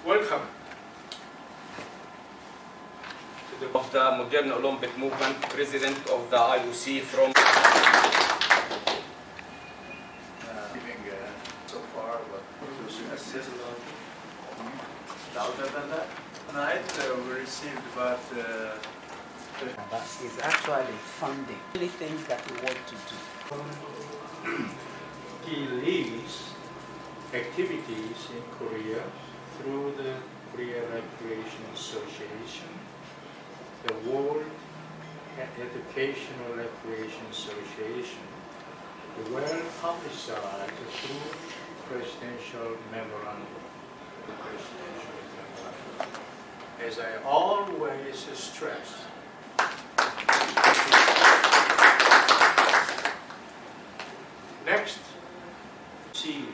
Welcome. Of the modern Olympic movement, president of the IOC from So far, but other than that, tonight we received about That is actually funding the things that we want to do. he leads activities in Korea through the Korea Recreation Association, the World Educational Recreation Association, the well-publicized through presidential memorandum. As I always stress, next, see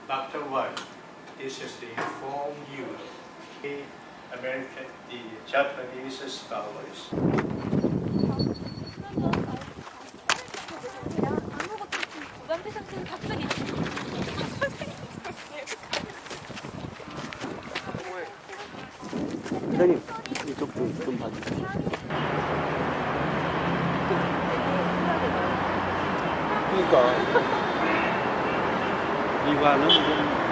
Dr. White. This is to inform you, the American, the Japanese scholars. 회장님, 이쪽 좀 봐주세요. 그러니까 이관은 좀